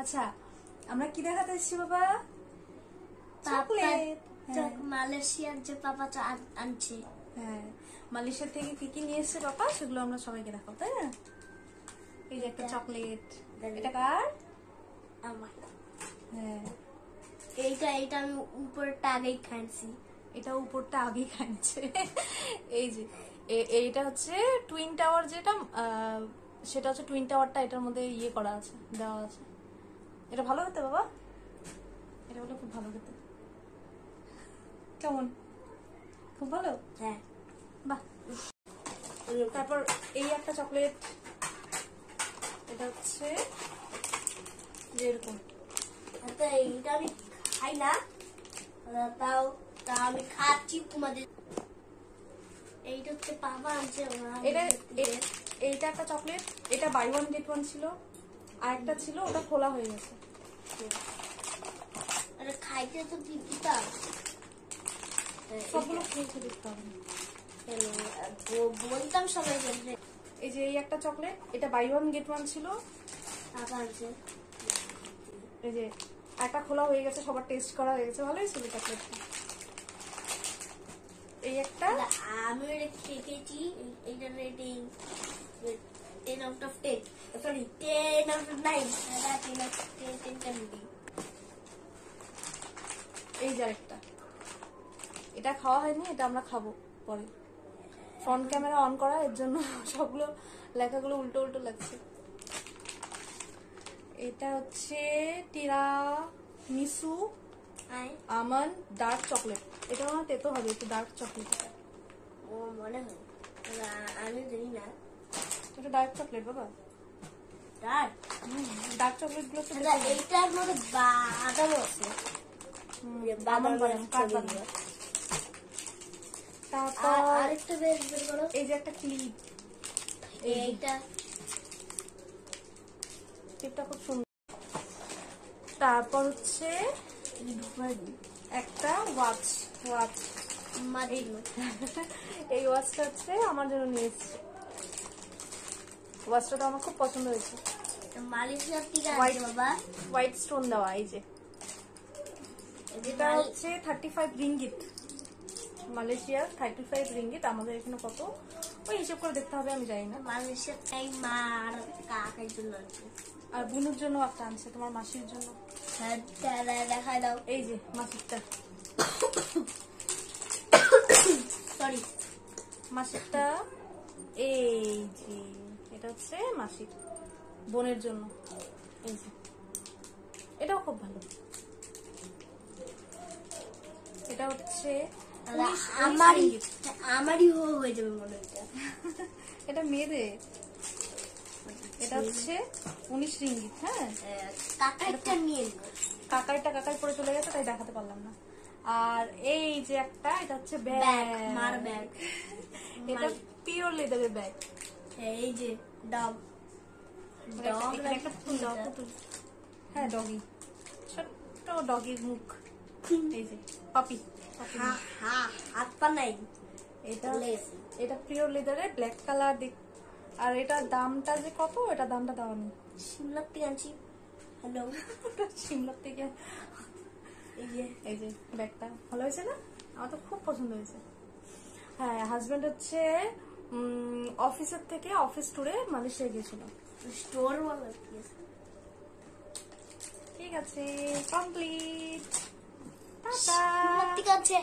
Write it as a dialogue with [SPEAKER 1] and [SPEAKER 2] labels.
[SPEAKER 1] আচ্ছা আমরা কি দেখাতে এসেছি বাবা? চকলেট।
[SPEAKER 2] মালয়েশিয়ার যে পাপা আনছে।
[SPEAKER 1] হ্যাঁ, মালয়েশিয়া থেকে কি কি নিয়ে এসেছে বাবা সেগুলো আমরা সবাইকে দেখাবো, তাই না? এই যে একটা চকলেট, এটা কার?
[SPEAKER 2] আমার।
[SPEAKER 1] হ্যাঁ,
[SPEAKER 2] এইটা আমি উপরটা আগেই খাইছি।
[SPEAKER 1] এটা উপরটা আগেই খাইছে। এই যে এইটা হচ্ছে টুইন টাওয়ার, যেটা সেটা হচ্ছে টুইন টাওয়ারটা এটার মধ্যে ইয়ে করা আছে, দেওয়া আছে। এটা ভালো খেতে বাবা, এটা বলে খুব ভালো খেতে। কেমন? খুব ভালো।
[SPEAKER 2] হ্যাঁ,
[SPEAKER 1] বাহ। তারপর এই একটা চকলেট, এটা হচ্ছে যে এরকম।
[SPEAKER 2] এইটা আমি খাই না, তাও আমি খাচ্ছি তোমাদের। এইটা হচ্ছে পাপা আনছে।
[SPEAKER 1] এইটা একটা চকলেট, এটা বাই ওয়ান গেট ওয়ান ছিল, আর একটা ছিল ওটা খোলা হয়ে গেছে।
[SPEAKER 2] আরে খাইতে তো দিতা,
[SPEAKER 1] সবগুলো খেয়েছে দেখতে হবে।
[SPEAKER 2] বলতাম সবাই।
[SPEAKER 1] এই যে এই একটা চকলেট, এটা বাই ওয়ান গেট ওয়ান ছিল,
[SPEAKER 2] পাপা আনছে।
[SPEAKER 1] এই যে একটা খোলা হয়ে গেছে, সবার টেস্ট করা হয়ে গেছে, ভালোই ছিল চকলেটটা। এই একটা
[SPEAKER 2] আমি খেয়েছি, এইটার rating 10 out of 10, sorry 10 out of 9, 10 out of 10 rating.
[SPEAKER 1] এই যে একটা, এটা খাওয়া হয়নি, এটা আমরা খাবো পরে। ফ্রন্ট ক্যামেরা অন করা, এর জন্য সবগুলো লেখাগুলো উল্টো উল্টো লাগছে। এটা হচ্ছে টিরামিসু আমন্ড ডার্ক চকলেট, এটা আমার তেতো হবে, একটু ডার্ক চকলেট।
[SPEAKER 2] ও মনে হয়, আমি জানি না।
[SPEAKER 1] এটা ডার্ক চকলেট বাবা, ডার্ক চকলেট গুলো তো
[SPEAKER 2] এইটার মধ্যে বাদাম আছে,
[SPEAKER 1] কাঠবাদাম। তারপর
[SPEAKER 2] আরেকটা বের করো,
[SPEAKER 1] এই যে একটা ক্লিপ,
[SPEAKER 2] এইটা
[SPEAKER 1] ক্লিপটা খুব সুন্দর। তারপর হচ্ছে একটা ওয়াচ, এই ওয়াচটা হচ্ছে আমার জন্য নিয়ে এসেছে। ওয়াচটা তো আমার খুব পছন্দ হয়েছে,
[SPEAKER 2] মালয়েশিয়ার থেকে বাবা,
[SPEAKER 1] হোয়াইট স্টোন দেওয়া। এই যে এটা হচ্ছে 35 রিঙ্গিত, মালয়েশিয়ার 35 রিঙ্গিত। আমাদের এখানে কত ওই হিসেব করে দেখতে হবে, আমি জানি না।
[SPEAKER 2] মালয়েশিয়ার টাই মার কাকার জন্য আছে,
[SPEAKER 1] আর বুনুর জন্য একটা আনছে, তোমার মাসির জন্য।
[SPEAKER 2] দেখাই দাও।
[SPEAKER 1] এই যে মাসিরটা,
[SPEAKER 2] সরি
[SPEAKER 1] মাসিরটা, এই যে এটা হচ্ছে মাসির বোনের জন্য। এই যে এটাও খুব ভালো। এটা হচ্ছে
[SPEAKER 2] আমারই হয়ে যাবে মনে হয়।
[SPEAKER 1] এটা মেয়েদের, এটা হচ্ছে 19 রিঙ্গিত। হ্যাঁ,
[SPEAKER 2] কাকাইটা নিয়ে
[SPEAKER 1] কাকাই পরে চলে গেছে, তাই দেখাতে পারলাম না। আর এই যে একটা, এটা হচ্ছে
[SPEAKER 2] মার ব্যাগ,
[SPEAKER 1] এটা পিওর লেদারের ব্যাগ।
[SPEAKER 2] এই যে ডগ,
[SPEAKER 1] একটা পুতুল, হ্যাঁ ডগি, ছোট্ট ডগির মুখ। এই যে পাপি,
[SPEAKER 2] হাত পা নাই।
[SPEAKER 1] এটা পিওর লেদারের ব্ল্যাক কালার। আর এটার দামটা যে কত, এটা দামটা দেওয়া নেই।
[SPEAKER 2] সিমলার থেকে আনছি। হ্যালো,
[SPEAKER 1] সিমলার থেকে। এই যে ব্যাগটা ভালো হয়েছে না? আমার তো খুব পছন্দ হয়েছে। হ্যাঁ, হাজবেন্ড হচ্ছে অফিসের থেকে অফিস ট্যুরে মালয়েশিয়া গেছিল।
[SPEAKER 2] স্টোর
[SPEAKER 1] ঠিক আছে, কমপ্লিট।
[SPEAKER 2] টাটা।